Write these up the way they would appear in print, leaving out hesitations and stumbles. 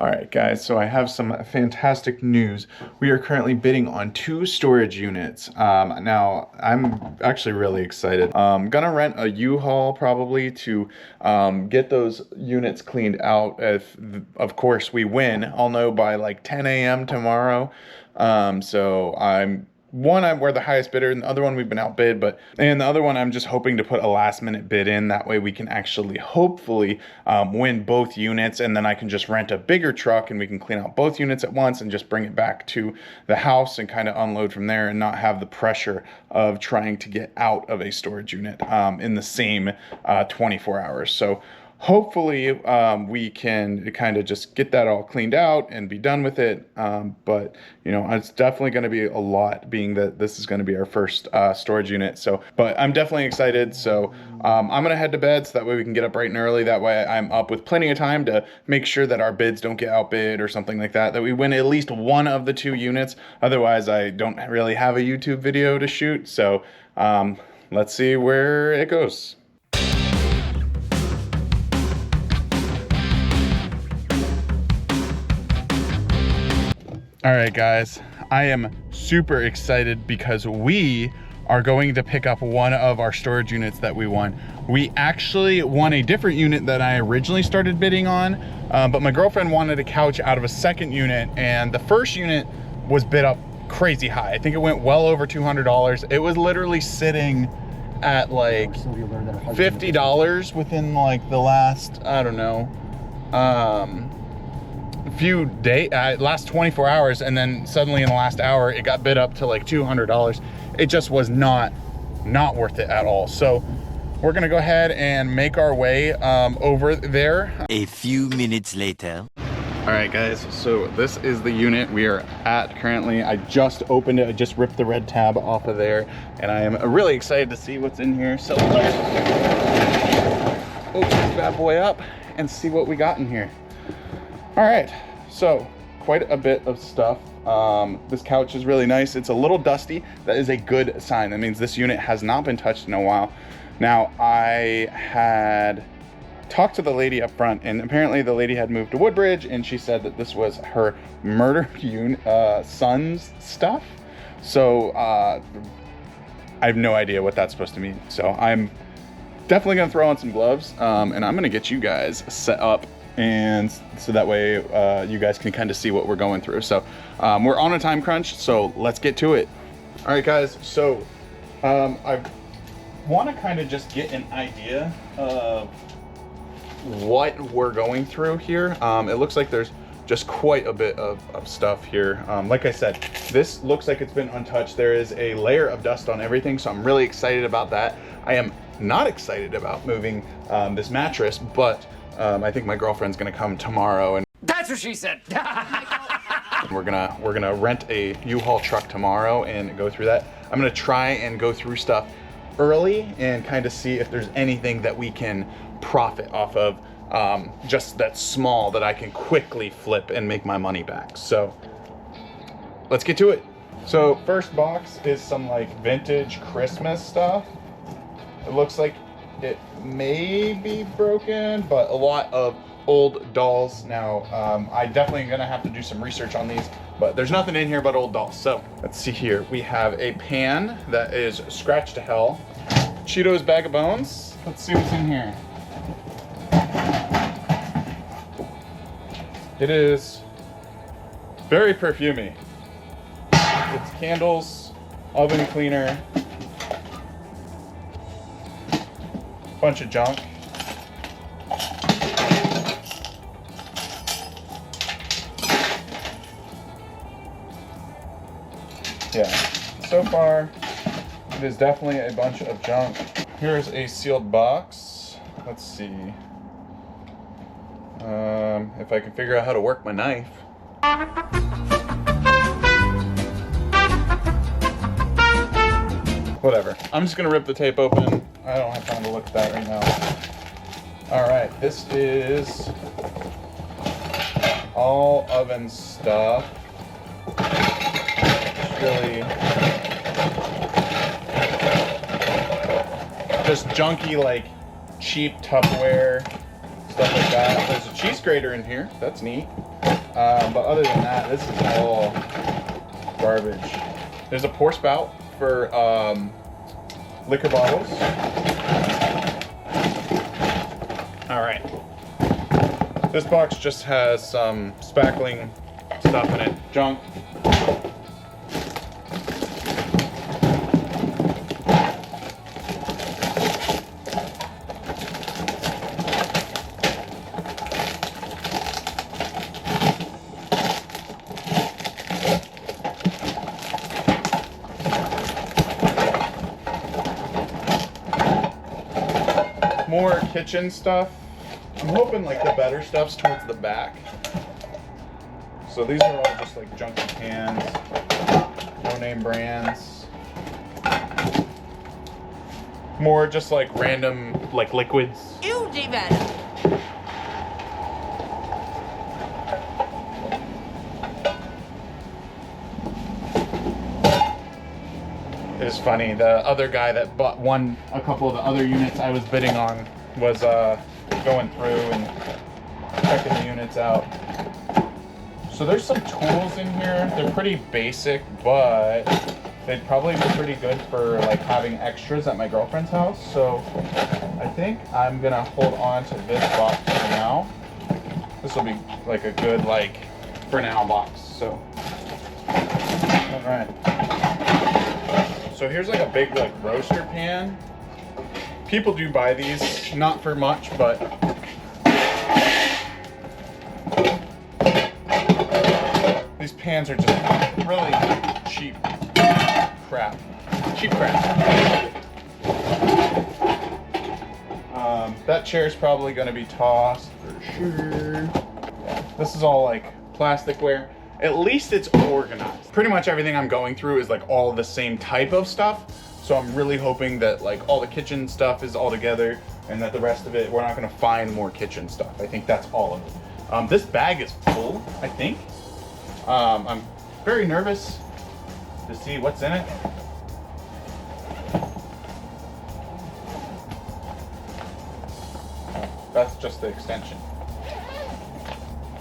All right, guys, so I have some fantastic news. We are currently bidding on 2 storage units. Now, I'm actually really excited. I'm gonna rent a U-Haul probably to get those units cleaned out. If, of course, we win, I'll know by like 10 a.m. tomorrow. We're the highest bidder, and the other one we've been outbid, and the other one I'm just hoping to put a last minute bid in. That way we can actually hopefully win both units, and then I can just rent a bigger truck and we can clean out both units at once and just bring it back to the house and kind of unload from there and not have the pressure of trying to get out of a storage unit in the same 24 hours. So hopefully we can kind of just get that all cleaned out and be done with it. But you know, it's definitely going to be a lot, being that this is going to be our first storage unit. But I'm definitely excited. So I'm going to head to bed so that way we can get up bright and early. That way I'm up with plenty of time to make sure that our bids don't get outbid or something like that, that we win at least one of the 2 units. Otherwise, I don't really have a YouTube video to shoot. So let's see where it goes. All right, guys, I am super excited because we are going to pick up one of our storage units that we won. We actually won a different unit that I originally started bidding on, but my girlfriend wanted a couch out of a second unit, and the first unit was bid up crazy high. I think it went well over $200. It was literally sitting at like $50 within like the last, I don't know, few days, last 24 hours, and then suddenly in the last hour it got bid up to like $200. It just was not worth it at all. So we're gonna go ahead and make our way over there. A few minutes later. All right, guys, so this is the unit we are at currently. I just opened it. I just ripped the red tab off of there, and I am really excited to see what's in here. So let's open this bad boy up and see what we got in here. All right, so quite a bit of stuff. This couch is really nice. It's a little dusty. That is a good sign. That means this unit has not been touched in a while. Now, I had talked to the lady up front, and apparently the lady had moved to Woodbridge, and she said that this was her murdered son's stuff. So I have no idea what that's supposed to mean. So I'm definitely gonna throw on some gloves, and I'm gonna get you guys set up, and so that way you guys can kind of see what we're going through. So we're on a time crunch, so let's get to it. All right, guys, so I want to kind of just get an idea of what we're going through here. It looks like there's just quite a bit of stuff here. Like I said, this looks like it's been untouched. There is a layer of dust on everything, so I'm really excited about that. I am not excited about moving this mattress, but I think my girlfriend's gonna come tomorrow, and That's what she said. we're gonna rent a U-Haul truck tomorrow and go through that. I'm gonna try and go through stuff early and kind of see if there's anything that we can profit off of, just that's small that I can quickly flip and make my money back. So let's get to it. So first box is some like vintage Christmas stuff. It looks like it may be broken, but a lot of old dolls. Now, I definitely gonna have to do some research on these, but there's nothing in here but old dolls. So let's see here. We have a pan that is scratched to hell. Cheetos bag of bones. Let's see what's in here. It is very perfumey. It's candles, oven cleaner, bunch of junk. Yeah, so far it is definitely a bunch of junk. Here's a sealed box. Let's see if I can figure out how to work my knife. Whatever, I'm just gonna rip the tape open. I don't have time to look at that right now. All right, this is all oven stuff. It's really just junky, like cheap Tupperware stuff like that. There's a cheese grater in here. That's neat. But other than that, this is all garbage. There's a pour spout for liquor bottles. All right. This box just has some spackling stuff in it. Junk. More kitchen stuff. I'm hoping like the better stuff's towards the back. So these are all just like junky cans, no name brands. More just like random like liquids. Ew, David. It's funny, the other guy that bought a couple of the other units I was bidding on was going through and checking the units out. So there's some tools in here. They're pretty basic, but they'd probably be pretty good for like having extras at my girlfriend's house. So I think I'm gonna hold on to this box for now. This will be like a good like for now box. So all right. So here's like a big like roaster pan. People do buy these, not for much, but these pans are just really cheap crap. Cheap crap. That chair is probably going to be tossed for sure. This is all like plasticware. At least it's organized. Pretty much everything I'm going through is like all the same type of stuff. So I'm really hoping that like all the kitchen stuff is all together and that the rest of it, we're not gonna find more kitchen stuff. I think that's all of it. This bag is full, I think. I'm very nervous to see what's in it. That's just the extension.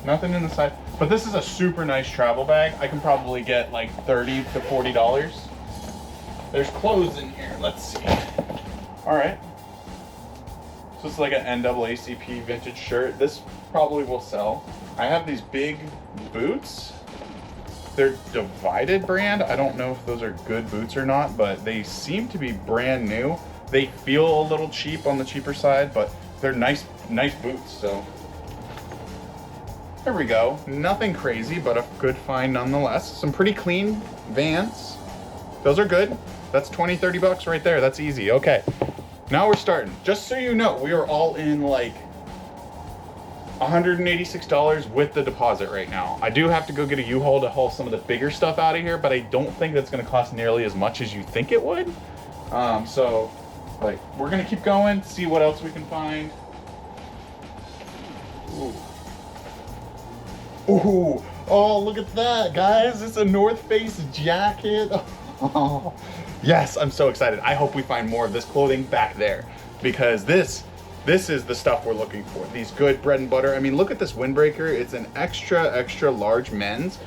Nothing in the side. But this is a super nice travel bag. I can probably get like $30 to $40. There's clothes in here. Let's see. All right. So it's like an NAACP vintage shirt. This probably will sell. I have these big boots. They're Divided brand. I don't know if those are good boots or not, but they seem to be brand new. They feel a little cheap on the cheaper side, but they're nice boots. So there we go. Nothing crazy, but a good find nonetheless. Some pretty clean Vans. Those are good. That's 20, 30 bucks right there. That's easy. Okay. Now we're starting. Just so you know, we are all in like $186 with the deposit right now. I do have to go get a U-Haul to haul some of the bigger stuff out of here, but I don't think that's going to cost nearly as much as you think it would. So like we're going to keep going, see what else we can find. Ooh. Ooh, oh, look at that, guys. It's a North Face jacket. Oh, yes, I'm so excited. I hope we find more of this clothing back there because this is the stuff we're looking for. These good bread and butter. I mean, look at this windbreaker. It's an extra large men's.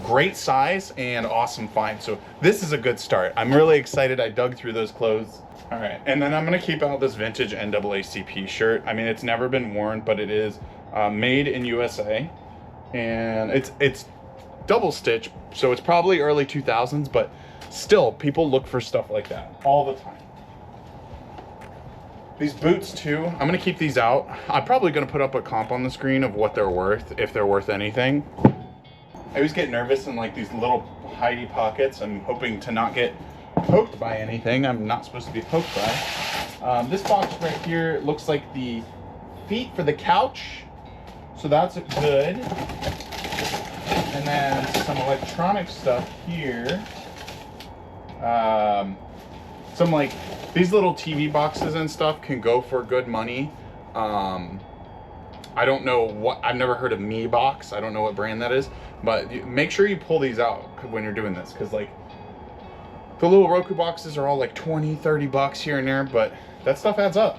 Great size and awesome find. So this is a good start. I'm really excited. I dug through those clothes. All right, and then I'm gonna keep out this vintage NAACP shirt. I mean, it's never been worn, but it is made in USA. And it's double stitch, so it's probably early 2000s, but still people look for stuff like that all the time. These boots too, I'm gonna keep these out. I'm probably gonna put up a comp on the screen of what they're worth, if they're worth anything. I always get nervous in like these little hidey pockets. I'm hoping to not get poked by anything I'm not supposed to be poked by. This box right here looks like the feet for the couch. So that's good. And then some electronic stuff here. Some like these little TV boxes and stuff can go for good money. I don't know what, I've never heard of Me Box. I don't know what brand that is, but make sure you pull these out when you're doing this, because like the little Roku boxes are all like 20, 30 bucks here and there, but that stuff adds up.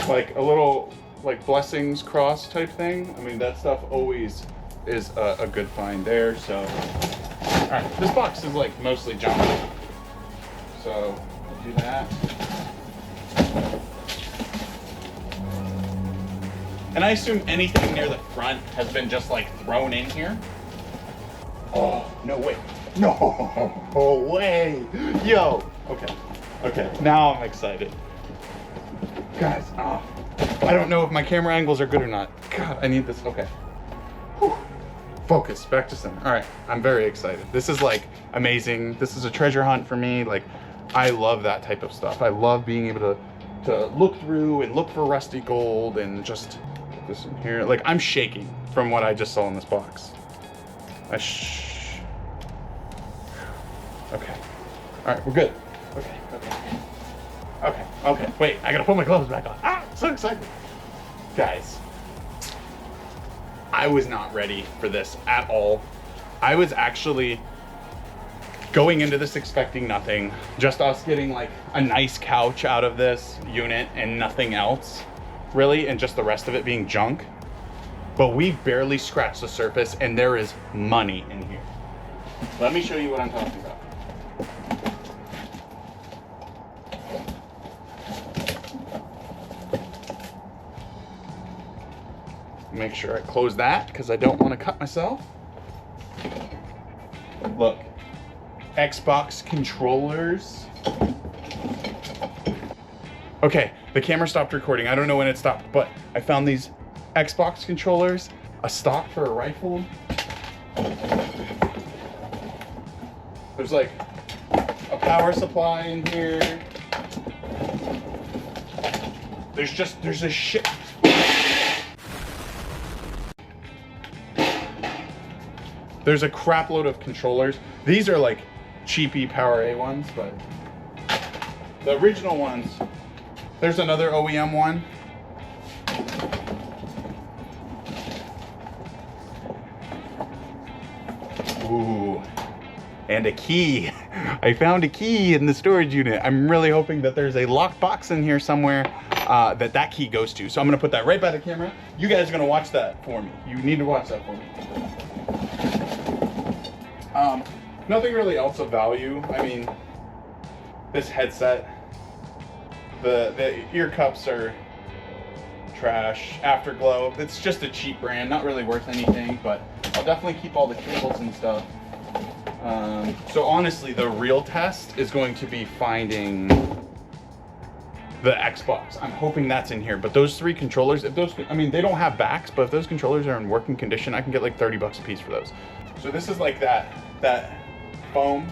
Like a little like blessings cross type thing. I mean, that stuff always is a good find there. So, all right, this box is like mostly junk. So do that. And I assume anything near the front has been just like thrown in here. Oh, no way. No way. Yo. Okay. Okay. Now I'm excited. Guys, oh, I don't know if my camera angles are good or not. God, I need this. Okay. Whew. Focus, back to center. All right, I'm very excited. This is like amazing. This is a treasure hunt for me. Like, I love that type of stuff. I love being able to look through and look for rusty gold and just put this in here. Like, I'm shaking from what I just saw in this box. Okay. All right, we're good. Okay. Okay. Wait, I gotta put my gloves back on. Ah, so excited. Guys, I was not ready for this at all. I was actually going into this expecting nothing. Just us getting like a nice couch out of this unit and nothing else, really, and just the rest of it being junk. But we barely scratched the surface and there is money in here. Let me show you what I'm talking about. Make sure I close that because I don't want to cut myself. Look, Xbox controllers. Okay, the camera stopped recording. I don't know when it stopped, but I found these Xbox controllers, a stock for a rifle. There's like a power supply in here. There's a shit. There's a crap load of controllers. These are like cheapy Power A ones, but the original ones, there's another OEM one. Ooh, and a key. I found a key in the storage unit. I'm really hoping that there's a lock box in here somewhere that key goes to. So I'm gonna put that right by the camera. You guys are gonna watch that for me. You need to watch that for me. Nothing really else of value. I mean, this headset, the ear cups are trash. Afterglow, it's just a cheap brand, not really worth anything, but I'll definitely keep all the cables and stuff. So honestly, the real test is going to be finding the Xbox. I'm hoping that's in here, but those three controllers, if those, I mean, they don't have backs, but if those controllers are in working condition, I can get like 30 bucks a piece for those. So this is like that foam.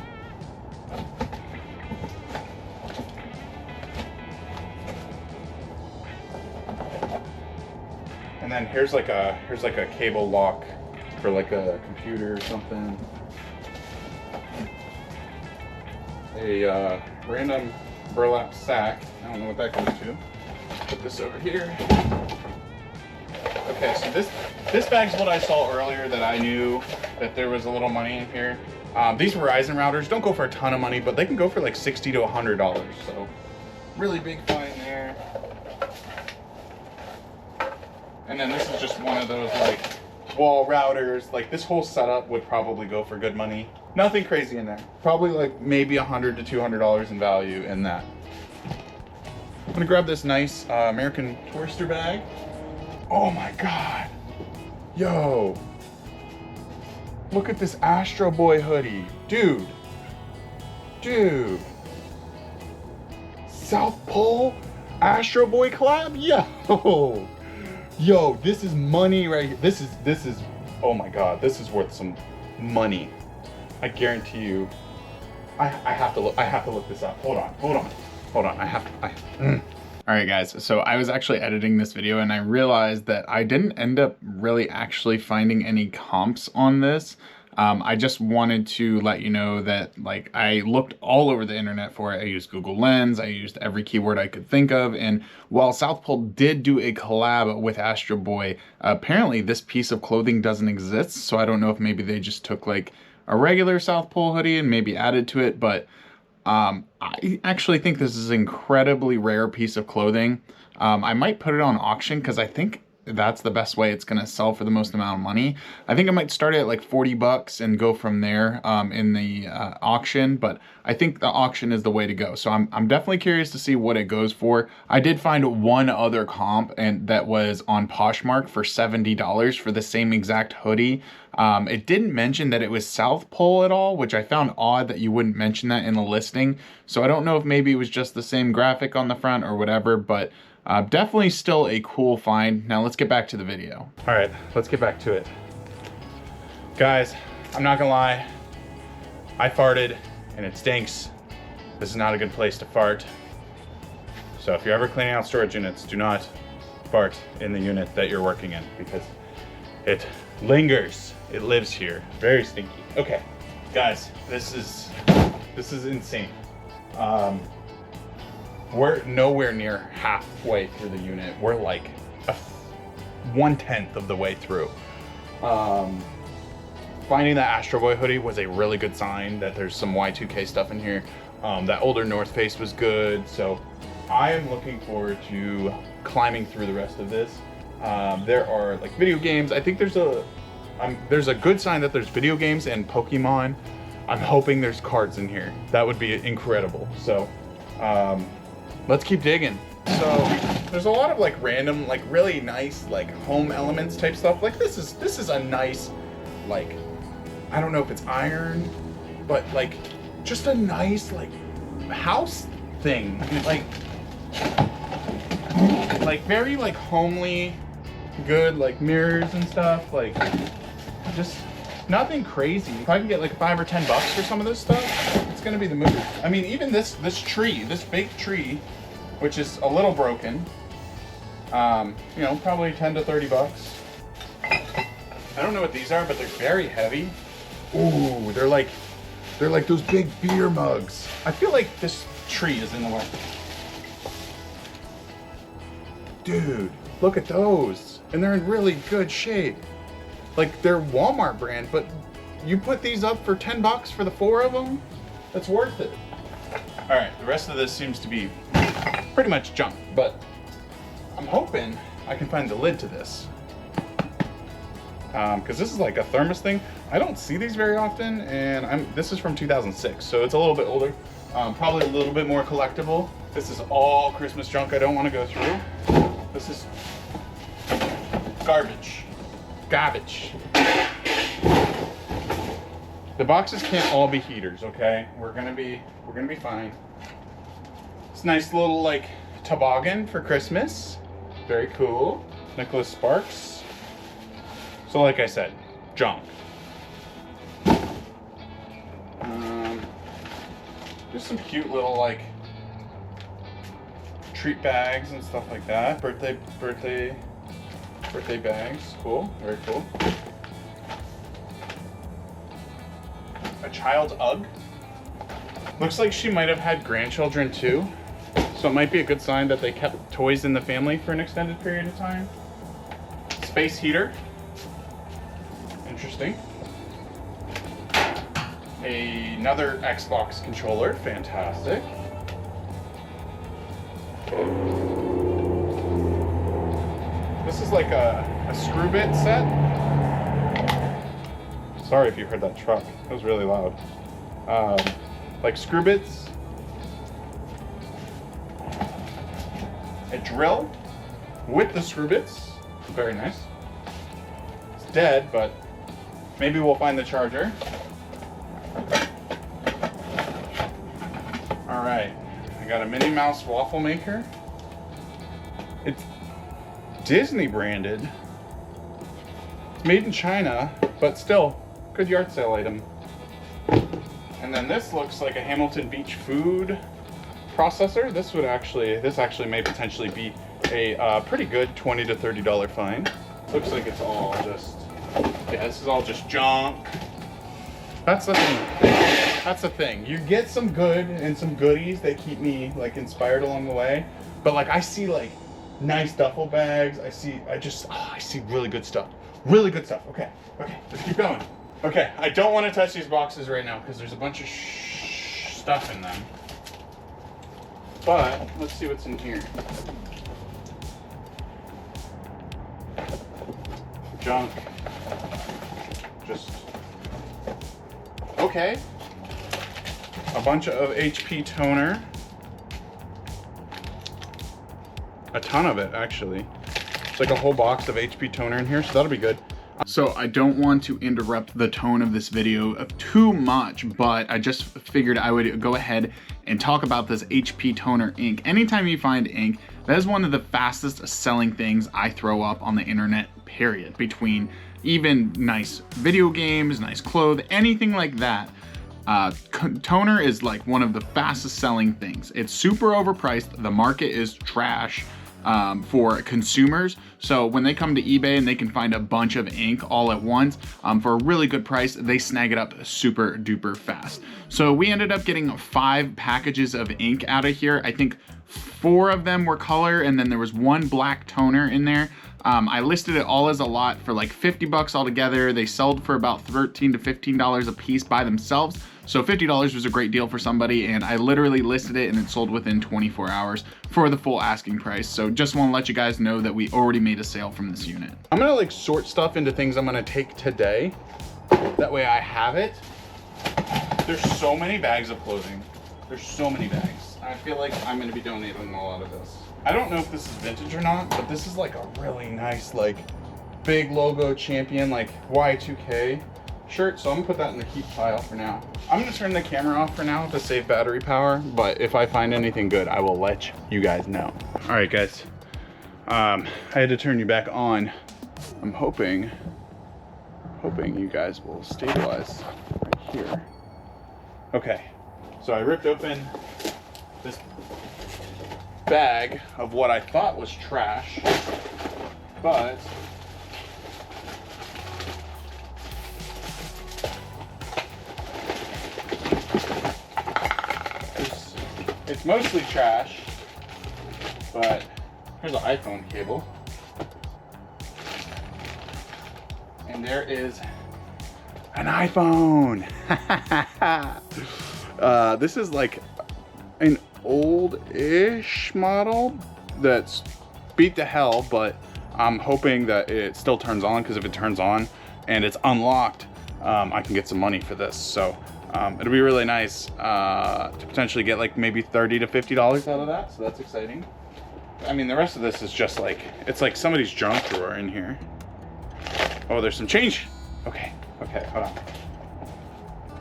And then here's like a cable lock for like a computer or something. A random burlap sack. I don't know what that goes to. Put this over here. Okay, so this bag's what I saw earlier that I knew that there was a little money in here. These Verizon routers don't go for a ton of money, but they can go for like $60 to $100. So really big find there. And then this is just one of those like wall routers. Like this whole setup would probably go for good money. Nothing crazy in there. Probably like maybe $100 to $200 in value in that. I'm gonna grab this nice American Tourister bag. Oh my God. Yo. Look at this Astro Boy hoodie. Dude. South Pole Astro Boy collab? Yo, this is money right here. This is, oh my God, this is worth some money. I guarantee you. I have to look this up. Hold on. All right, guys, so I was actually editing this video and I realized that I didn't end up really actually finding any comps on this. I just wanted to let you know that like I looked all over the internet for it. I used Google Lens, I used every keyword I could think of, and while South Pole did do a collab with Astro Boy, apparently this piece of clothing doesn't exist, so I don't know if maybe they just took like a regular South Pole hoodie and maybe added to it, but I actually think this is an incredibly rare piece of clothing. I might put it on auction because I think that's the best way it's gonna sell for the most amount of money. I think I might start it at like 40 bucks and go from there in the auction, but I think the auction is the way to go. So I'm definitely curious to see what it goes for. I did find one other comp and that was on Poshmark for $70 for the same exact hoodie. It didn't mention that it was South Pole at all, which I found odd that you wouldn't mention that in the listing. So I don't know if maybe it was just the same graphic on the front or whatever, but definitely still a cool find. Now let's get back to the video. All right, let's get back to it. Guys, I'm not gonna lie, I farted and it stinks. This is not a good place to fart. So if you're ever cleaning out storage units, do not fart in the unit that you're working in because it lingers. It lives here. Very stinky. Okay, guys, this is insane. We're nowhere near halfway through the unit. We're like 1/10 of the way through. Finding that Astro Boy hoodie was a really good sign that there's some Y2K stuff in here. That older North Face was good. So I am looking forward to climbing through the rest of this. There are like video games. I think there's a good sign that there's video games and Pokemon. I'm hoping there's cards in here. That would be incredible. So let's keep digging. So there's a lot of like random, like really nice, like home elements type stuff. Like this is a nice, like, I don't know if it's iron, but like just a nice like house thing. Like very like homely, good, like mirrors and stuff. Like just nothing crazy. If I can get like $5 or $10 for some of this stuff, it's gonna be the move. I mean, even this tree, this big tree, which is a little broken, you know, probably 10 to 30 bucks. I don't know what these are, but they're very heavy. Ooh, they're like those big beer mugs. I feel like this tree is in the way. Dude, look at those. And they're in really good shape. Like they're Walmart brand, but you put these up for 10 bucks for the 4 of them, that's worth it. All right, the rest of this seems to be pretty much junk, but I'm hoping I can find the lid to this. Because this is like a thermos thing. I don't see these very often, and this is from 2006, so it's a little bit older. Probably a little bit more collectible. This is all Christmas junk I don't want to go through. This is garbage. Garbage. The boxes can't all be heaters, okay? We're gonna be fine. It's a nice little like toboggan for Christmas. Very cool. Nicholas Sparks. So like I said, junk. Just some cute little like treat bags and stuff like that. Birthday bags. Cool. Very cool. A child's UGG. Looks like she might have had grandchildren too. So it might be a good sign that they kept toys in the family for an extended period of time. Space heater. Interesting. Another Xbox controller. Fantastic. This is like a screw bit set. Sorry if you heard that truck. It was really loud. Like screw bits. A drill with the screw bits. Very nice. It's dead, but maybe we'll find the charger. All right, I got a Minnie Mouse waffle maker. It's Disney branded. It's made in China, but still, good yard sale item. And then this looks like a Hamilton Beach food processor. This actually may potentially be a pretty good $20 to $30 find. Looks like it's all just, yeah, this is all just junk. That's the thing. That's the thing. You get some good and some goodies that keep me like inspired along the way. But like I see like nice duffel bags. I see really good stuff. Really good stuff. Okay, let's keep going. Okay, I don't want to touch these boxes right now because there's a bunch of stuff in them. But let's see what's in here. Junk. Just okay. A bunch of HP toner. A ton of it, actually. It's like a whole box of HP toner in here, so that'll be good. So I don't want to interrupt the tone of this video too much, but I just figured I would go ahead and talk about this HP toner ink. Anytime you find ink, that is one of the fastest selling things I throw up on the internet, period. Between even nice video games, nice clothes, anything like that. Toner is like one of the fastest selling things. It's super overpriced. The market is trash for consumers. So when they come to eBay and they can find a bunch of ink all at once for a really good price, they snag it up super duper fast. So we ended up getting 5 packages of ink out of here. I think 4 of them were color, and then there was 1 black toner in there. I listed it all as a lot for like 50 bucks altogether. They sold for about $13 to $15 a piece by themselves. So $50 was a great deal for somebody, and I literally listed it and it sold within 24 hours for the full asking price. So just want to let you guys know that we already made a sale from this unit. I'm gonna like sort stuff into things I'm gonna take today. That way I have it. There's so many bags of clothing. There's so many bags. I feel like I'm gonna be donating a lot of this. I don't know if this is vintage or not, but this is like a really nice, like big logo Champion, like Y2K shirt. So I'm gonna put that in the heat pile for now. I'm gonna turn the camera off for now to save battery power, but if I find anything good, I will let you guys know. All right, guys. I had to turn you back on. I'm hoping you guys will stabilize right here. Okay, so I ripped open this bag of what I thought was trash, but it's mostly trash, but here's an iPhone cable. And there is an iPhone. This is like an old-ish model that's beat to hell, but I'm hoping that it still turns on, because if it turns on and it's unlocked, I can get some money for this. So it'll be really nice to potentially get like maybe $30 to $50 out of that. So that's exciting. I mean, the rest of this is just like, it's like somebody's junk drawer in here. Oh, there's some change. Okay, hold on.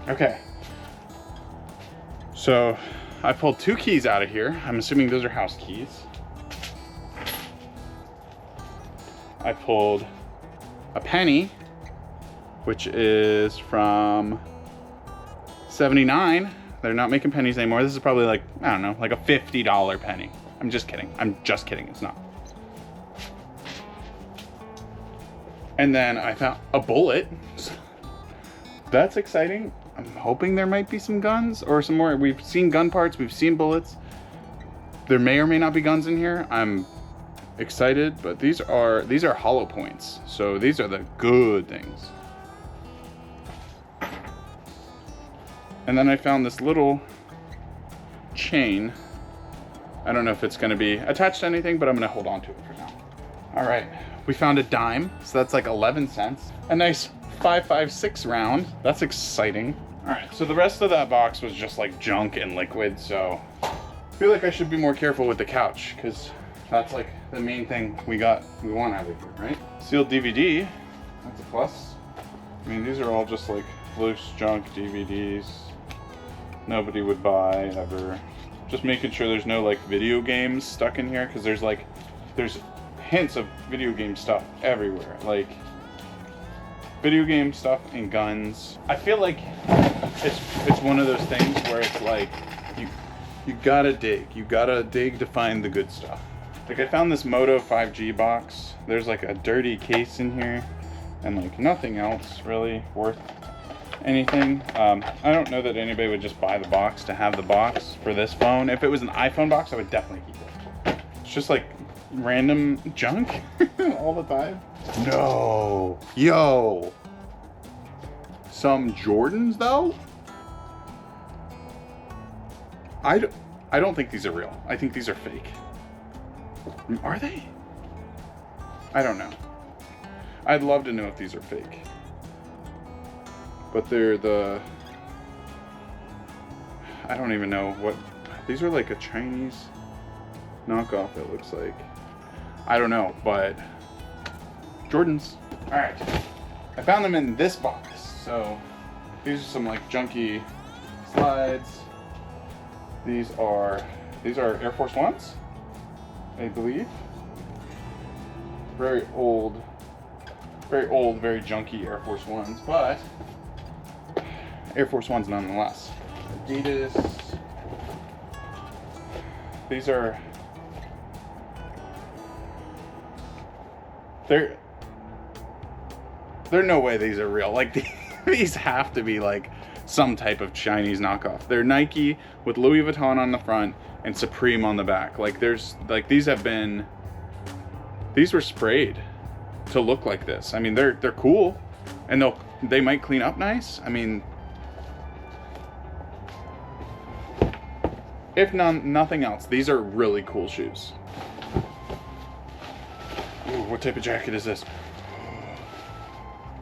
Okay. So I pulled 2 keys out of here. I'm assuming those are house keys. I pulled a penny, which is from 79. They're not making pennies anymore. This is probably like, I don't know, like a $50 penny. I'm just kidding. It's not. And then I found a bullet. That's exciting. I'm hoping there might be some guns or some more. We've seen gun parts, we've seen bullets. There may or may not be guns in here. I'm excited, but these are hollow points. So these are the good things. And then I found this little chain. I don't know if it's gonna be attached to anything, but I'm gonna hold on to it for now. All right, we found a dime, so that's like 11 cents. A nice 5.56 round, that's exciting. All right, so the rest of that box was just like junk and liquid, so I feel like I should be more careful with the couch, because that's like the main thing we want out of here, right? Sealed DVD, that's a plus. I mean, these are all just like loose junk DVDs. Nobody would buy ever. Just making sure there's no like video games stuck in here, because there's hints of video game stuff everywhere, like video game stuff and guns. I feel like it's one of those things where it's like you gotta dig to find the good stuff. Like I found this Moto 5G box. There's like a dirty case in here and like nothing else really worth anything. I don't know that anybody would just buy the box to have the box for this phone. If it was an iPhone box, I would definitely keep it. It's just like random junk all the time. No. Yo. Some Jordans though? I don't think these are real. I think these are fake. Are they? I don't know. I'd love to know if these are fake. But they're the... I don't even know what... These are like a Chinese knockoff, it looks like. I don't know, but... Jordans. Alright. I found them in this box. So, these are some like junky slides. These are Air Force Ones, I believe. Very old, very junky Air Force Ones, but Air Force Ones nonetheless. Adidas. These are, they're no way these are real. Like these have to be like some type of Chinese knockoff. They're Nike with Louis Vuitton on the front and Supreme on the back. Like there's like these were sprayed to look like this. I mean, they're cool, and they might clean up nice. I mean, if nothing else, these are really cool shoes. Ooh, what type of jacket is this?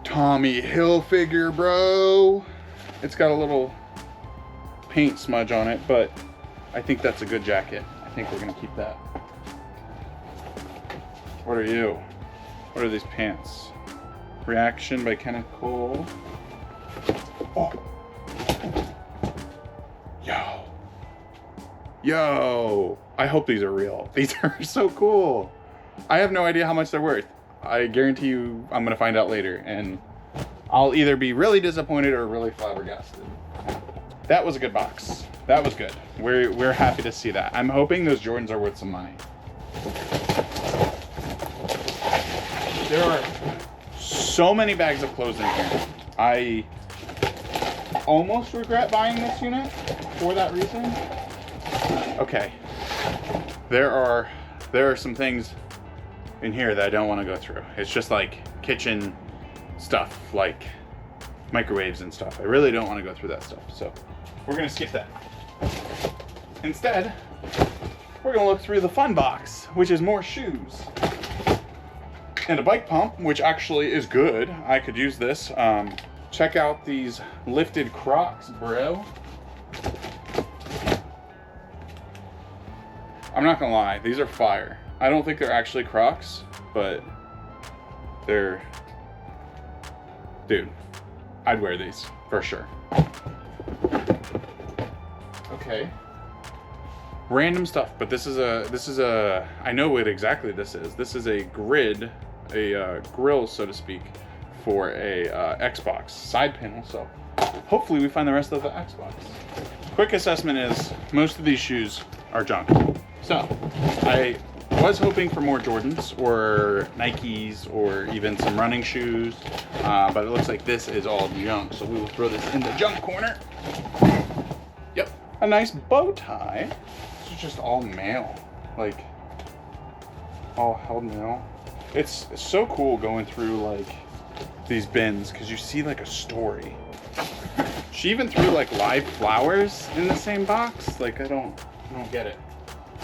Tommy Hilfiger, bro. It's got a little paint smudge on it, but I think that's a good jacket. I think we're gonna keep that. What are you? What are these pants? Reaction by Kenneth Cole. Oh. Yo. I hope these are real. These are so cool. I have no idea how much they're worth. I guarantee you I'm gonna find out later, and I'll either be really disappointed or really flabbergasted. That was a good box. That was good. We're happy to see that. I'm hoping those Jordans are worth some money. There are so many bags of clothes in here. I almost regret buying this unit for that reason. Okay. There are some things in here that I don't want to go through. It's just like kitchen stuff, like microwaves and stuff. I really don't want to go through that stuff, so we're gonna skip that. Instead, we're gonna look through the fun box, which is more shoes and a bike pump, which actually is good. I could use this. Check out these lifted Crocs, bro. I'm not gonna lie, these are fire. I don't think they're actually Crocs, but they're... Dude, I'd wear these for sure. Okay. Random stuff, but this is a, I know what exactly this is. This is a grid, a grill, so to speak, for a Xbox side panel, so hopefully we find the rest of the Xbox. Quick assessment is, most of these shoes are junk. So, I was hoping for more Jordans or Nikes or even some running shoes, but it looks like this is all junk, so we will throw this in the junk corner. Yep, a nice bow tie. This is just all mail, like all held mail. It's so cool going through like these bins because you see like a story. She even threw like live flowers in the same box. Like I don't get it.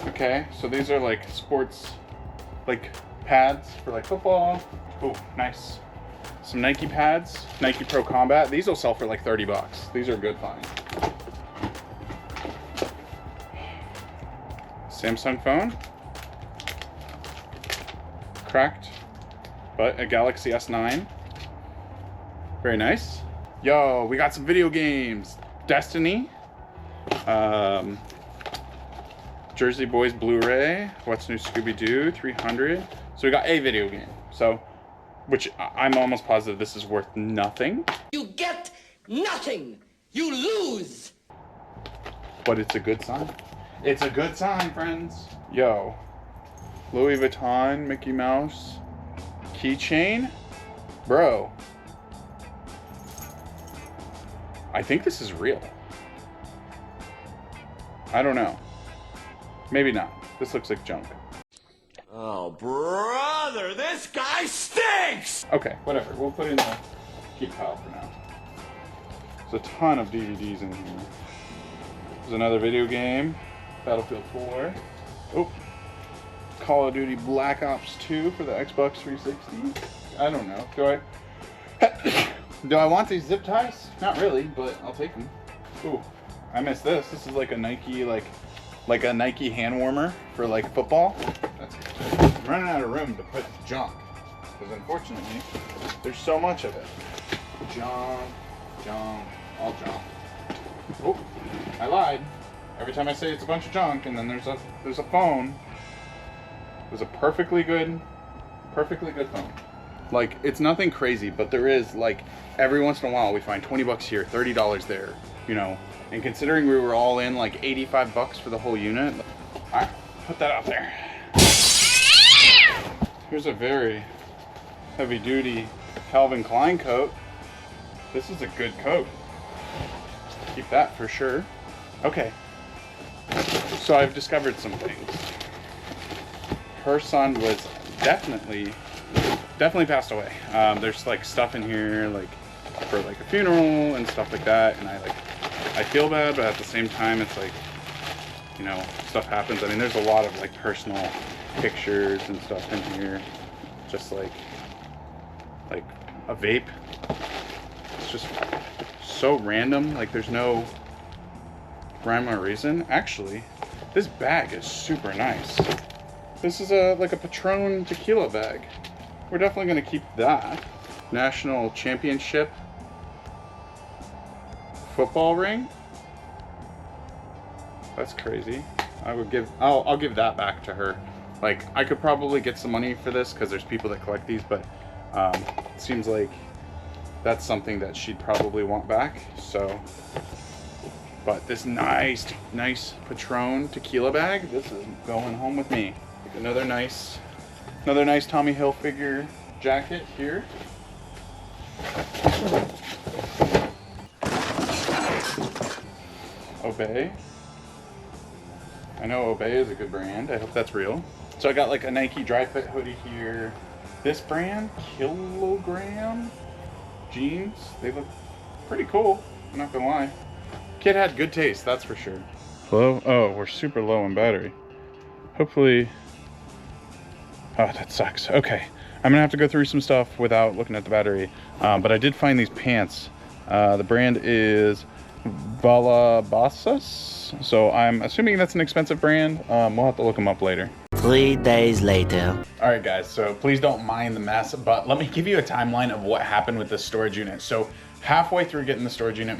Okay, so these are like sports, like pads for like football. Oh, nice. Some Nike pads, Nike Pro Combat. These will sell for like 30 bucks. These are a good find. Samsung phone. Cracked, but a Galaxy S9. Very nice. Yo, we got some video games. Destiny. Jersey Boys Blu-ray, What's New Scooby-Doo, 300. So we got a video game. So, which I'm almost positive this is worth nothing. You get nothing. You lose. But it's a good sign. It's a good sign, friends. Yo, Louis Vuitton, Mickey Mouse, keychain. Bro, I think this is real. I don't know. Maybe not. This looks like junk. Oh, brother, this guy stinks! Okay, whatever. We'll put it in the keep pile for now. There's a ton of DVDs in here. There's another video game. Battlefield 4. Oh, Call of Duty Black Ops 2 for the Xbox 360. I don't know. Do I want these zip ties? Not really, but I'll take them. Ooh, I missed this. This is like a Nike, like a Nike hand warmer for like football. That's good. I'm running out of room to put junk because unfortunately there's so much of it. Junk, all junk. Oh, I lied. Every time I say it's a bunch of junk, and then there's a phone. It was a perfectly good phone. Like, it's nothing crazy, but there is, like, every once in a while we find 20 bucks here, $30 there, you know. And considering we were all in like 85 bucks for the whole unit, alright, put that out there. Here's a very heavy duty Calvin Klein coat. This is a good coat. Keep that for sure. Okay. So I've discovered some things. Her son was definitely passed away. There's like stuff in here like for like a funeral and stuff like that, and I feel bad, but at the same time it's like, you know, stuff happens. I mean, there's a lot of like personal pictures and stuff in here. Just like a vape. It's just so random. Like, there's no rhyme or reason. Actually, this bag is super nice. This is like a Patron tequila bag. We're definitely gonna keep that. National Championship football ring. That's crazy. I'll give that back to her. Like, I could probably get some money for this because there's people that collect these, but it seems like that's something that she'd probably want back. So, but this nice Patron tequila bag, this is going home with me. Another nice Tommy Hilfiger jacket here. Obey. I know Obey is a good brand. I hope that's real. So I got like a Nike dry fit hoodie here. This brand, Kilogram jeans. They look pretty cool. I'm not gonna lie. Kid had good taste, that's for sure. Hello? Oh, we're super low on battery. Hopefully. Oh, that sucks. Okay. I'm gonna have to go through some stuff without looking at the battery. But I did find these pants. The brand is Balabasas. So I'm assuming that's an expensive brand. We'll have to look them up later. 3 days later. All right, guys, so please don't mind the mess, but let me give you a timeline of what happened with this storage unit. So halfway through getting the storage unit,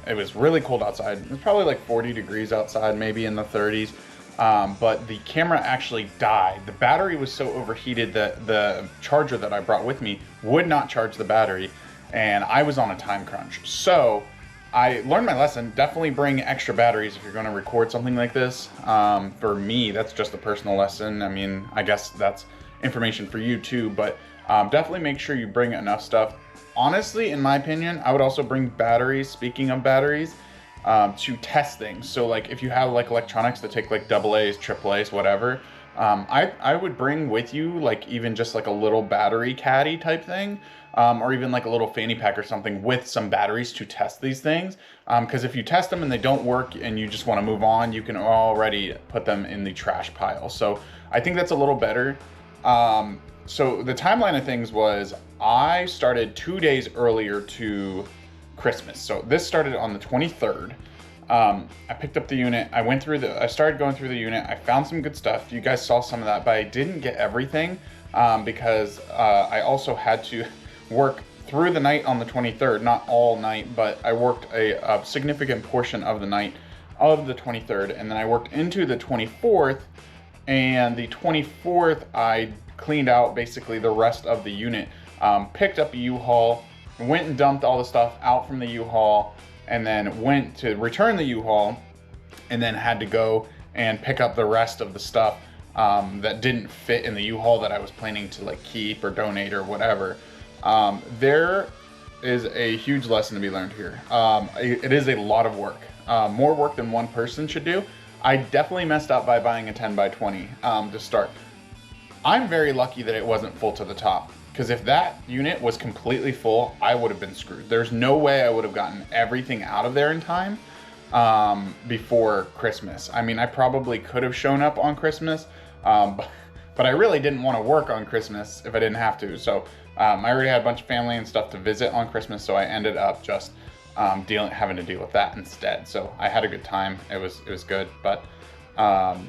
it was really cold outside. It was probably like 40 degrees outside, maybe in the 30s. But the camera actually died. The battery was so overheated that the charger that I brought with me would not charge the battery, and I was on a time crunch. So I learned my lesson. Definitely bring extra batteries if you're going to record something like this. For me, that's just a personal lesson. I mean, I guess that's information for you too, but definitely make sure you bring enough stuff. Honestly, in my opinion, I would also bring batteries, speaking of batteries, to test things. So like if you have like electronics that take like AA's, AAA's, whatever, I would bring with you like even just like a little battery caddy type thing, or even like a little fanny pack or something with some batteries to test these things. Because if you test them and they don't work and you just want to move on, you can already put them in the trash pile. So I think that's a little better. So the timeline of things was I started 2 days earlier to Christmas. So this started on the 23rd. I picked up the unit. I started going through the unit. I found some good stuff. You guys saw some of that, but I didn't get everything because I also had to work through the night on the 23rd. Not all night, but I worked a significant portion of the night of the 23rd, and then I worked into the 24th. And the 24th, I cleaned out basically the rest of the unit. Picked up a U-Haul, went and dumped all the stuff out from the U-Haul, and then went to return the U-Haul, and then had to go and pick up the rest of the stuff that didn't fit in the U-Haul that I was planning to like keep or donate or whatever. There is a huge lesson to be learned here. It is a lot of work, more work than one person should do. I definitely messed up by buying a 10 by 20 to start. I'm very lucky that it wasn't full to the top, because if that unit was completely full, I would have been screwed. There's no way I would have gotten everything out of there in time. before Christmas. I mean, I probably could have shown up on Christmas, but I really didn't want to work on Christmas if I didn't have to. So I already had a bunch of family and stuff to visit on Christmas, so I ended up just having to deal with that instead. So I had a good time. It was good. But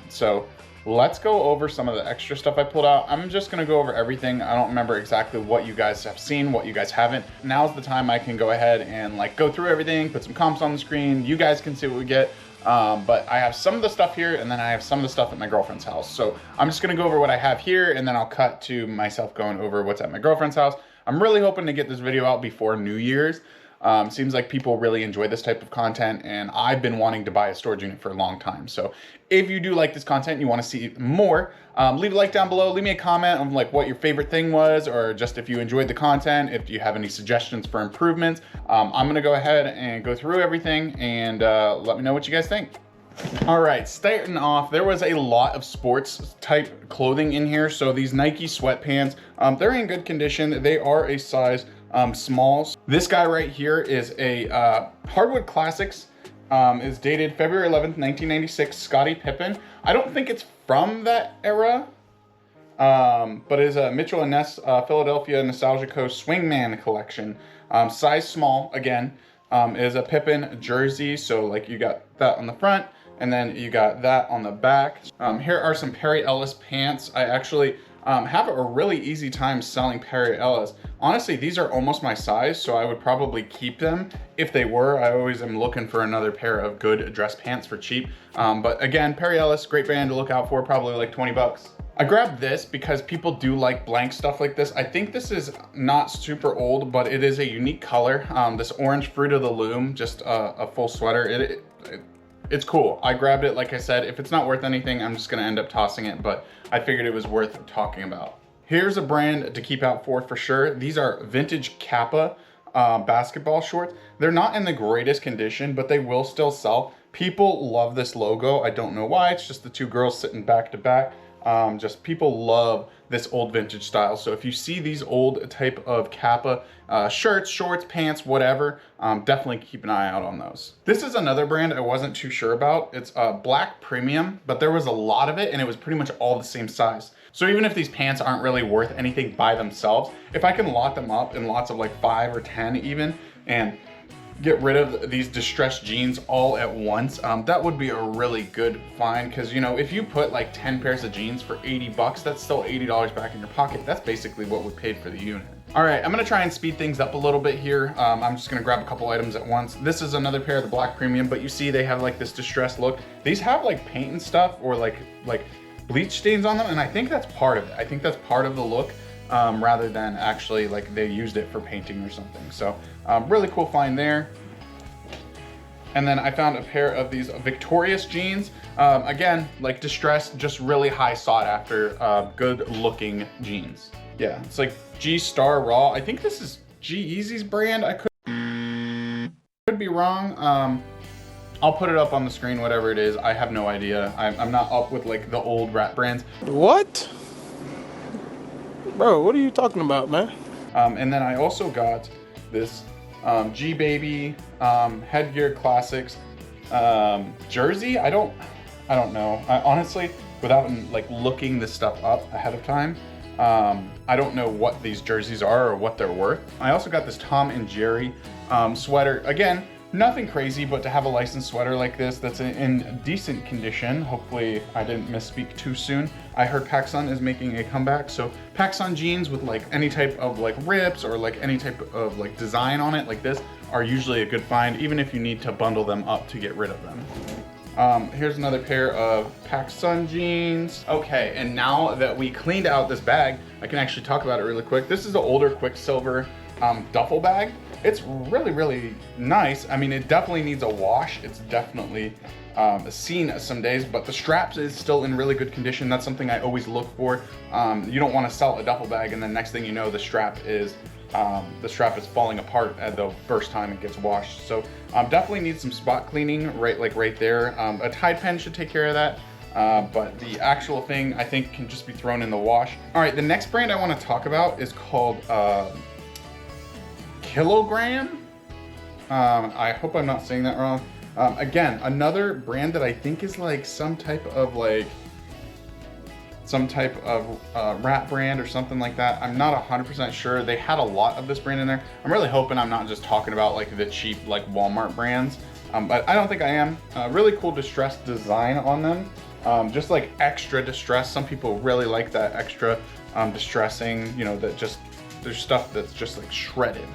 so let's go over some of the extra stuff I pulled out. I'm just gonna go over everything. I don't remember exactly what you guys have seen, what you guys haven't. Now's the time I can go ahead and like go through everything, put some comps on the screen. You guys can see what we get. But I have some of the stuff here, and then I have some of the stuff at my girlfriend's house. So I'm just gonna go over what I have here, and then I'll cut to myself going over what's at my girlfriend's house. I'm really hoping to get this video out before New Year's. Seems like people really enjoy this type of content, and I've been wanting to buy a storage unit for a long time. So if you do like this content and you want to see more, leave a like down below, leave me a comment on like what your favorite thing was, or just if you enjoyed the content, if you have any suggestions for improvements. I'm gonna go ahead and go through everything, and let me know what you guys think. All right, starting off, there was a lot of sports type clothing in here. So these Nike sweatpants, they're in good condition. They are a size small. This guy right here is a Hardwood Classics, is dated February 11th, 1996, Scottie Pippen. I don't think it's from that era, but it is a Mitchell & Ness Philadelphia Nostalgia Coast Swingman collection. Size small, again, is a Pippen jersey. So like you got that on the front, and then you got that on the back. Here are some Perry Ellis pants. I actually have a really easy time selling Perry Ellis. Honestly, these are almost my size, so I would probably keep them if they were. I always am looking for another pair of good dress pants for cheap. But again, Perry Ellis, great brand to look out for, probably like 20 bucks. I grabbed this because people do like blank stuff like this. I think this is not super old, but it is a unique color. This orange Fruit of the Loom, just a full sweater. It's cool. I grabbed it, like I said. If it's not worth anything, I'm just gonna end up tossing it, but I figured it was worth talking about. Here's a brand to keep out for sure. These are vintage Kappa basketball shorts. They're not in the greatest condition, but they will still sell. People love this logo. I don't know why. It's just the two girls sitting back to back. Just people love this old vintage style. So if you see these old type of Kappa shirts, shorts, pants, whatever, definitely keep an eye out on those. This is another brand I wasn't too sure about. It's Black Premium, but there was a lot of it and it was pretty much all the same size. So even if these pants aren't really worth anything by themselves, if I can lot them up in lots of like 5 or 10 even, and get rid of these distressed jeans all at once, that would be a really good find. Because you know, if you put like 10 pairs of jeans for 80 bucks, that's still $80 back in your pocket. That's basically what we paid for the unit. All right, I'm gonna try and speed things up a little bit here. I'm just gonna grab a couple items at once. This is another pair of the Black Premium, but you see they have like this distressed look. These have like paint and stuff, or like bleach stains on them, and I think that's part of it. I think that's part of the look, rather than actually like they used it for painting or something. So really cool find there. And then I found a pair of these Victorious jeans. Again, like distressed, just really high sought after, good looking jeans. Yeah, it's like G-Star Raw. I think this is G-Eazy's brand. I could be wrong. I'll put it up on the screen, whatever it is. I have no idea. I'm not up with like the old rat brands. What? Bro, what are you talking about, man? And then I also got this G-Baby Headgear Classics jersey. I don't know. I honestly, without like looking this stuff up ahead of time, I don't know what these jerseys are or what they're worth. I also got this Tom and Jerry sweater. Again, nothing crazy, but to have a licensed sweater like this that's in decent condition. Hopefully I didn't misspeak too soon. I heard PacSun is making a comeback, so PacSun jeans with like any type of like rips or like any type of like design on it like this are usually a good find, even if you need to bundle them up to get rid of them. Here's another pair of PacSun jeans. Okay, and now that we cleaned out this bag, I can actually talk about it really quick. This is the older Quicksilver duffel bag. It's really, really nice. I mean, it definitely needs a wash. It's definitely seen some days, but the straps is still in really good condition. That's something I always look for. You don't want to sell a duffel bag and then next thing you know, the strap is falling apart at the first time it gets washed. So definitely needs some spot cleaning right there. A Tide pen should take care of that. But the actual thing I think can just be thrown in the wash. All right, the next brand I want to talk about is called Kilogram. I hope I'm not saying that wrong. Again, another brand that I think is like some type of rat brand or something like that. I'm not 100% sure. They had a lot of this brand in there. I'm really hoping I'm not just talking about like the cheap like Walmart brands, but I don't think I am. Really cool distressed design on them. Just like extra distress. Some people really like that extra distressing, you know, that just, there's stuff that's just like shredded.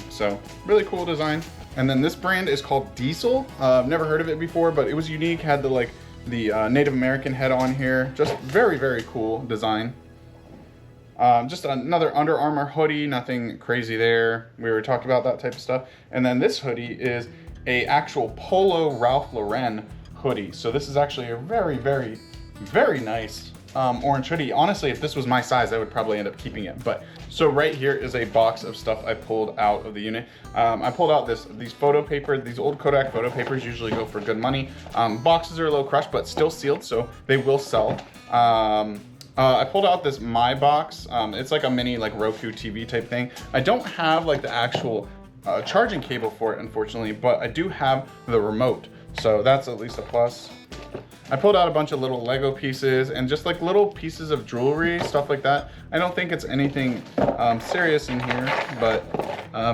So really cool design. And then this brand is called Diesel. I've never heard of it before, but it was unique. Had the Native American head on here. Just very, very cool design. Just another Under Armour hoodie, nothing crazy there. We already talked about that type of stuff. And then this hoodie is a actual Polo Ralph Lauren hoodie. So this is actually a very, very, very nice orange hoodie. Honestly, if this was my size, I would probably end up keeping it. But so right here is a box of stuff I pulled out of the unit. I pulled out these photo paper. These old Kodak photo papers usually go for good money. Boxes are a little crushed, but still sealed, so they will sell. I pulled out this My Box. It's like a mini like Roku TV type thing. I don't have like the actual charging cable for it, unfortunately, but I do have the remote. So that's at least a plus. I pulled out a bunch of little Lego pieces and just like little pieces of jewelry, stuff like that. I don't think it's anything serious in here, but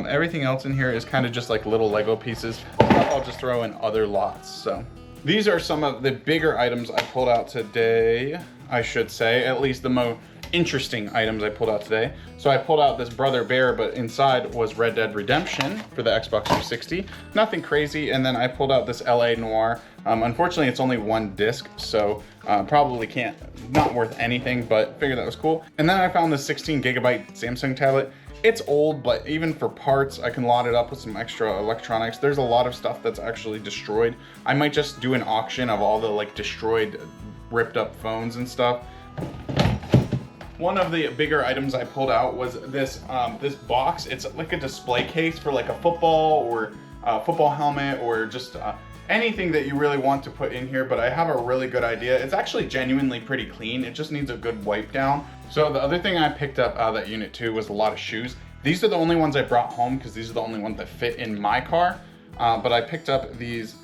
everything else in here is kind of just like little Lego pieces. I'll just throw in other lots. So these are some of the bigger items I pulled out today, I should say, at least the most interesting items I pulled out today. So I pulled out this Brother Bear, but inside was Red Dead Redemption for the Xbox 360. Nothing crazy. And then I pulled out this LA Noire. Unfortunately, it's only one disc, so probably not worth anything, but figured that was cool. And then I found this 16 gigabyte Samsung tablet. It's old, but even for parts, I can lot it up with some extra electronics. There's a lot of stuff that's actually destroyed. I might just do an auction of all the like destroyed, ripped up phones and stuff. One of the bigger items I pulled out was this box. It's like a display case for like a football or football helmet or just anything that you really want to put in here, but I have a really good idea. It's actually genuinely pretty clean. It just needs a good wipe down. So the other thing I picked up out of that unit too was a lot of shoes. These are the only ones I brought home because these are the only ones that fit in my car. But I picked up these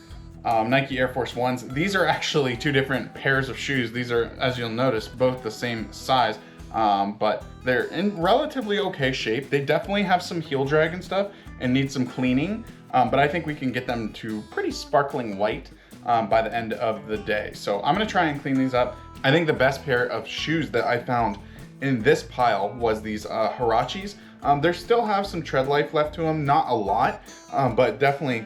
Nike Air Force Ones. These are actually two different pairs of shoes. These are, as you'll notice, both the same size. But they're in relatively okay shape. They definitely have some heel drag and stuff and need some cleaning, but I think we can get them to pretty sparkling white by the end of the day. So I'm gonna try and clean these up. I think the best pair of shoes that I found in this pile was these Huaraches. They still have some tread life left to them, not a lot, but definitely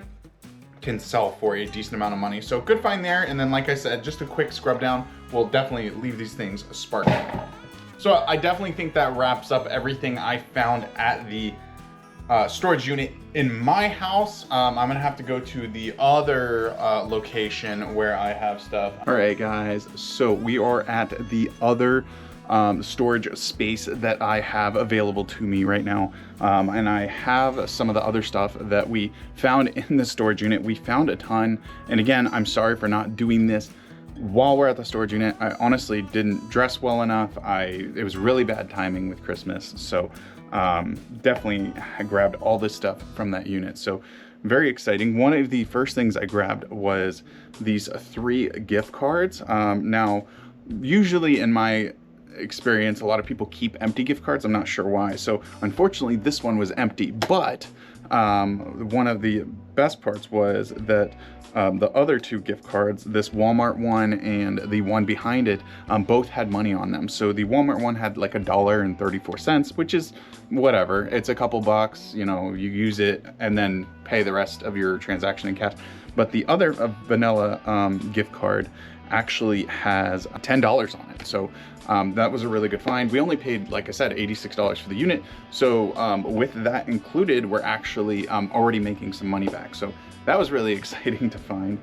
can sell for a decent amount of money. So good find there. And then like I said, just a quick scrub down will definitely leave these things sparkling. So I definitely think that wraps up everything I found at the storage unit in my house. I'm gonna have to go to the other location where I have stuff. All right, guys, so we are at the other storage space that I have available to me right now. And I have some of the other stuff that we found in the storage unit. We found a ton. And again, I'm sorry for not doing this while we're at the storage unit. I honestly didn't dress well enough. It was really bad timing with Christmas. So definitely I grabbed all this stuff from that unit. So very exciting. One of the first things I grabbed was these 3 gift cards. Now, usually in my experience, a lot of people keep empty gift cards. I'm not sure why. So unfortunately, this one was empty, but one of the best parts was that the other 2 gift cards, this Walmart one and the one behind it, both had money on them. So the Walmart one had like $1.34, which is whatever. It's a couple bucks, you know, you use it and then pay the rest of your transaction in cash. But the other vanilla gift card actually has $10 on it. So that was a really good find. We only paid, like I said, $86 for the unit. So with that included, we're actually already making some money back. So that was really exciting to find.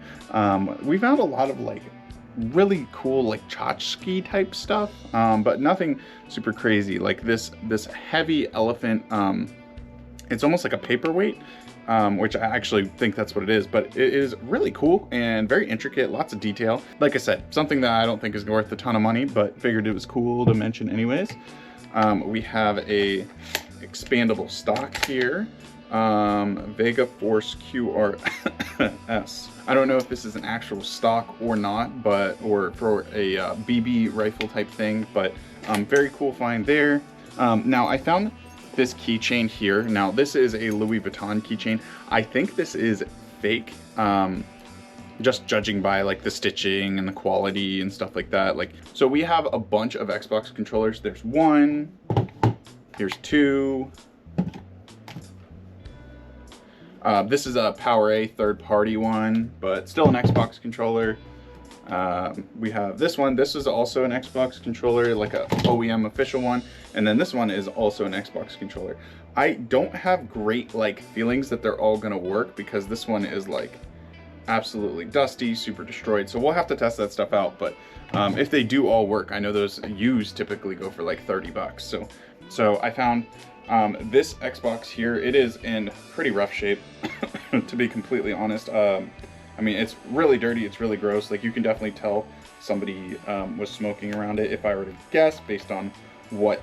We found a lot of like really cool like tchotchke type stuff, but nothing super crazy. Like this heavy elephant, it's almost like a paperweight, which I actually think that's what it is, but it is really cool and very intricate, lots of detail. Like I said, something that I don't think is worth a ton of money, but figured it was cool to mention anyways. We have a expandable stock here. Vega Force QRS. I don't know if this is an actual stock or not, but or for a BB rifle type thing, but very cool find there. Now I found this keychain here. Now this is a Louis Vuitton keychain. I think this is fake, just judging by like the stitching and the quality and stuff like that. Like, so we have a bunch of Xbox controllers. There's one, here's two. This is a PowerA third-party one, but still an Xbox controller. We have this one. This is also an Xbox controller, like a OEM official one. And then this one is also an Xbox controller. I don't have great like feelings that they're all gonna work because this one is like absolutely dusty, super destroyed. So we'll have to test that stuff out. But if they do all work, I know those used typically go for like 30 bucks. So I found this Xbox here. It is in pretty rough shape, to be completely honest. I mean, it's really dirty, it's really gross. Like, you can definitely tell somebody was smoking around it, if I were to guess, based on what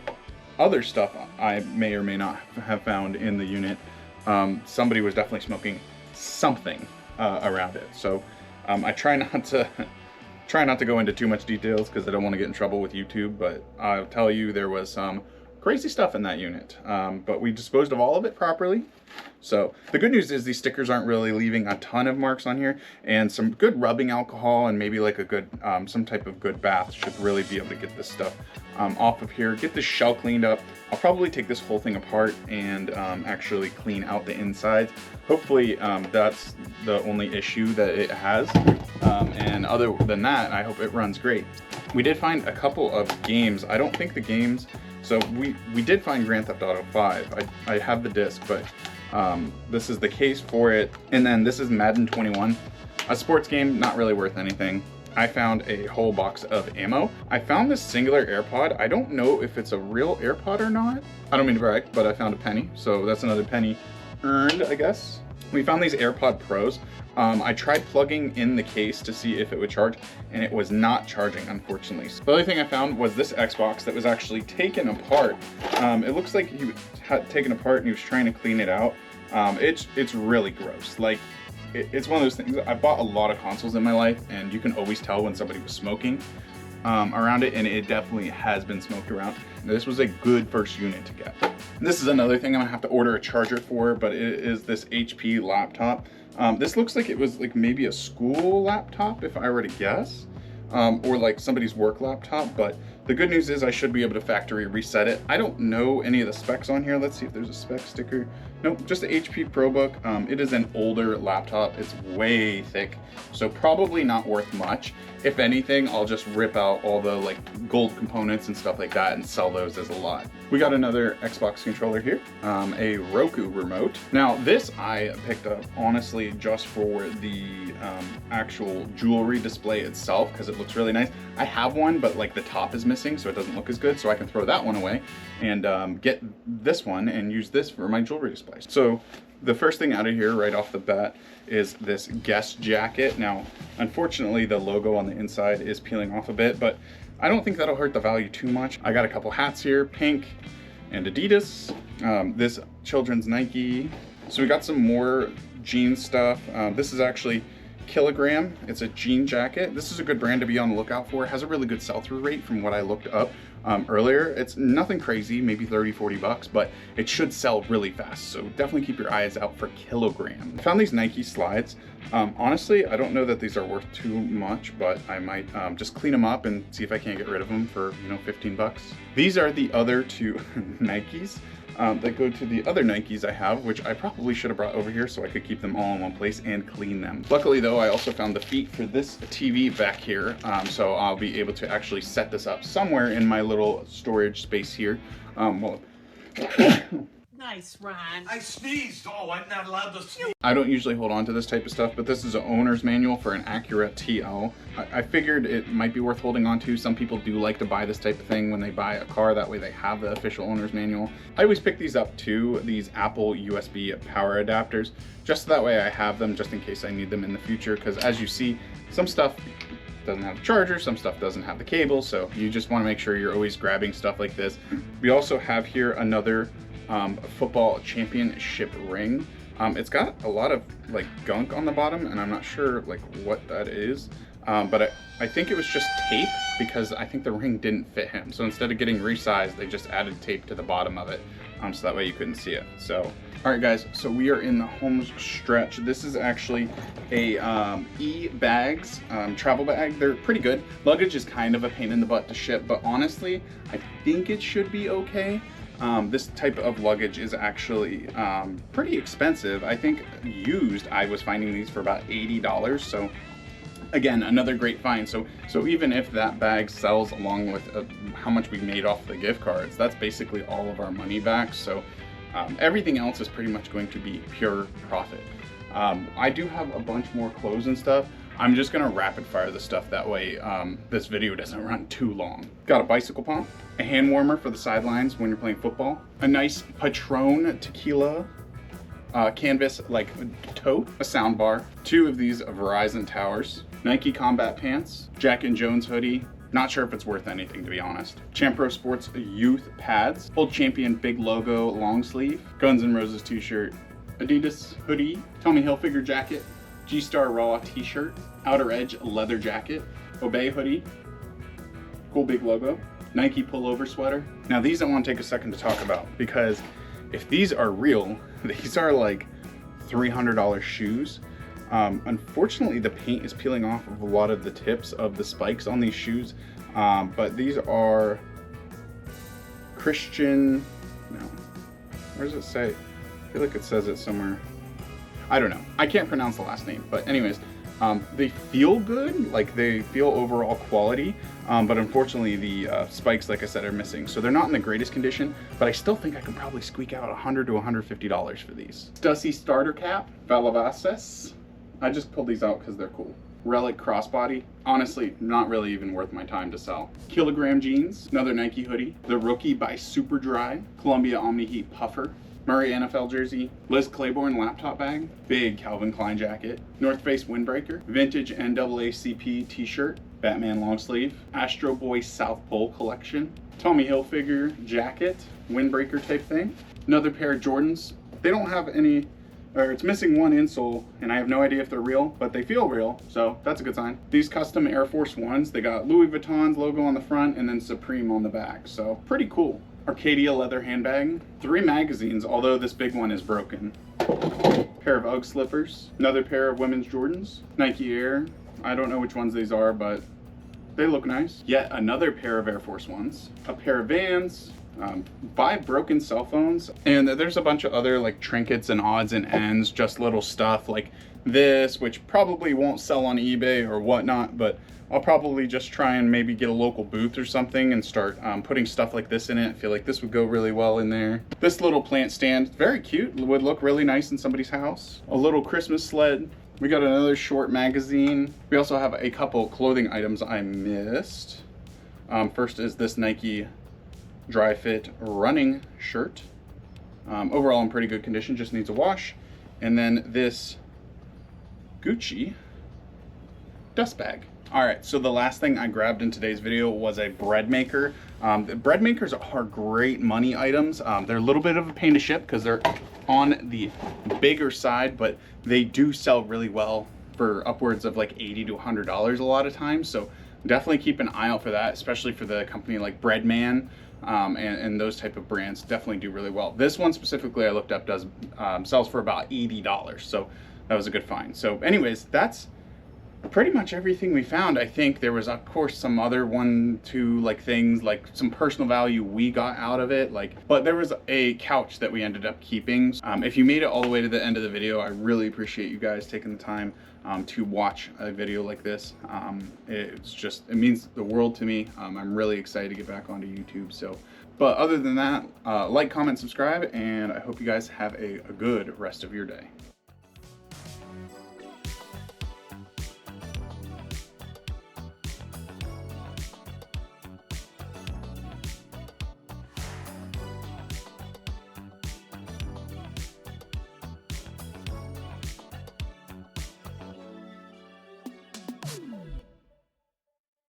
other stuff I may or may not have found in the unit. Somebody was definitely smoking something around it. So I try not to go into too much details because I don't want to get in trouble with YouTube, but I'll tell you there was some crazy stuff in that unit, but we disposed of all of it properly. So the good news is these stickers aren't really leaving a ton of marks on here, and some good rubbing alcohol and maybe like a good some type of good bath should really be able to get this stuff off of here, get this shell cleaned up. I'll probably take this whole thing apart and actually clean out the insides. Hopefully that's the only issue that it has, and other than that, I hope it runs great. We did find a couple of games. I don't think the games, so we did find Grand Theft Auto 5. I have the disc, but this is the case for it. And then this is Madden 21, a sports game, not really worth anything. I found a whole box of ammo. I found this singular AirPod. I don't know if it's a real AirPod or not. I don't mean to brag, but I found a penny, so that's another penny earned, I guess. We found these AirPod Pros. I tried plugging in the case to see if it would charge, and it was not charging, unfortunately. The only thing I found was this Xbox that was actually taken apart. It looks like he had taken apart and he was trying to clean it out. It's really gross. Like, it's one of those things. I bought a lot of consoles in my life, and you can always tell when somebody was smoking around it, and it definitely has been smoked around. This was a good first unit to get. And this is another thing I'm gonna have to order a charger for, but it is this HP laptop. This looks like it was like maybe a school laptop, if I were to guess, or like somebody's work laptop. But the good news is I should be able to factory reset it. I don't know any of the specs on here. Let's see if there's a spec sticker. Nope, just the HP ProBook. It is an older laptop. It's way thick, so probably not worth much. If anything, I'll just rip out all the like gold components and stuff like that and sell those as a lot. We got another Xbox controller here, a Roku remote. Now this I picked up honestly just for the actual jewelry display itself because it looks really nice. I have one, but like the top is missing, so it doesn't look as good, so I can throw that one away and get this one and use this for my jewelry display. So the first thing out of here right off the bat is this guest jacket. Now, unfortunately, the logo on the inside is peeling off a bit, but I don't think that'll hurt the value too much. I got a couple hats here, pink and Adidas, this children's Nike. So we got some more jean stuff. This is actually Kilogram. It's a jean jacket. This is a good brand to be on the lookout for. It has a really good sell-through rate from what I looked up earlier. It's nothing crazy, maybe 30, 40 bucks, but it should sell really fast. So definitely keep your eyes out for Kilogram. I found these Nike slides. Honestly, I don't know that these are worth too much, but I might just clean them up and see if I can't get rid of them for, 15 bucks. These are the other two Nikes. That go to the other Nikes I have, which I probably should have brought over here so I could keep them all in one place and clean them. Luckily though, I also found the feet for this TV back here, so I'll be able to actually set this up somewhere in my little storage space here. Nice, Ron. I sneezed. Oh, I'm not allowed to sneeze. I don't usually hold on to this type of stuff, but this is an owner's manual for an Acura TL. I figured it might be worth holding on to. Some people do like to buy this type of thing when they buy a car. That way they have the official owner's manual. I always pick these up too, these Apple USB power adapters, just so that way I have them just in case I need them in the future. Because as you see, some stuff doesn't have the charger, some stuff doesn't have the cable, so you just want to make sure you're always grabbing stuff like this. We also have here another football championship ring. It's got a lot of like gunk on the bottom, and I'm not sure like what that is. But I think it was just tape, because I think the ring didn't fit him. So instead of getting resized, they just added tape to the bottom of it, so that way you couldn't see it. So, all right guys, so we are in the home stretch. This is actually a e-bags travel bag. They're pretty good. Luggage is kind of a pain in the butt to ship, but honestly, I think it should be okay. This type of luggage is actually pretty expensive. I think used, I was finding these for about $80. So again, another great find. So even if that bag sells along with how much we made off the gift cards, that's basically all of our money back. So everything else is pretty much going to be pure profit. I do have a bunch more clothes and stuff. I'm just gonna rapid fire the stuff, that way this video doesn't run too long. Got a bicycle pump, a hand warmer for the sidelines when you're playing football, a nice Patron tequila canvas like tote, a sound bar, 2 of these Verizon towers, Nike combat pants, Jack and Jones hoodie. Not sure if it's worth anything, to be honest. Champro Sports youth pads, Old Champion big logo long sleeve, Guns N' Roses t-shirt, Adidas hoodie, Tommy Hilfiger jacket, G-Star Raw t-shirt, Outer Edge leather jacket, Obey hoodie, cool big logo, Nike pullover sweater. Now these I want to take a second to talk about, because if these are real, these are like $300 shoes. Unfortunately, the paint is peeling off of a lot of the tips of the spikes on these shoes, but these are Christian, no, where does it say? I feel like it says it somewhere. I don't know. I can't pronounce the last name, but anyways, they feel good, like they feel overall quality, but unfortunately the spikes, like I said, are missing. So they're not in the greatest condition, but I still think I can probably squeak out $100 to $150 for these. Stussy starter cap, Valavasas. I just pulled these out because they're cool. Relic crossbody, honestly, not really even worth my time to sell. Kilogram jeans, another Nike hoodie. The Rookie by Superdry, Columbia Omni Heat puffer. Murray NFL jersey, Liz Claiborne laptop bag, big Calvin Klein jacket, North Face windbreaker, vintage NAACP t-shirt, Batman long sleeve, Astro Boy South Pole collection, Tommy Hilfiger jacket, windbreaker type thing, another pair of Jordans. They don't have any, or it's missing one insole, and I have no idea if they're real, but they feel real, so that's a good sign. These custom Air Force Ones, they got Louis Vuitton's logo on the front and then Supreme on the back, so pretty cool. Arcadia leather handbag, 3 magazines, although this big one is broken. Pair of UGG slippers, another pair of women's Jordans, Nike Air. I don't know which ones these are, but they look nice. Yet another pair of Air Force Ones, a pair of Vans, 5 broken cell phones, and there's a bunch of other like trinkets and odds and ends, just little stuff like this, which probably won't sell on eBay or whatnot, but I'll probably just try and maybe get a local booth or something and start putting stuff like this in it. I feel like this would go really well in there. This little plant stand, very cute, would look really nice in somebody's house. A little Christmas sled. We got another short magazine. We also have a couple clothing items I missed. First is this Nike dry fit running shirt. Overall in pretty good condition, just needs a wash. And then this Gucci dust bag. All right, so the last thing I grabbed in today's video was a bread maker. The bread makers are great money items. They're a little bit of a pain to ship because they're on the bigger side, but they do sell really well for upwards of like $80 to $100 a lot of times. So definitely keep an eye out for that, especially for the company like Breadman and those type of brands definitely do really well. This one specifically I looked up does sells for about $80, so that was a good find. So anyways, that's pretty much everything we found. I think there was of course some other 1-2 like things like some personal value we got out of it, like, but there was a couch that we ended up keeping. If you made it all the way to the end of the video, I really appreciate you guys taking the time to watch a video like this. It means the world to me. I'm really excited to get back onto YouTube. So, but other than that, like, comment, subscribe, and I hope you guys have a good rest of your day.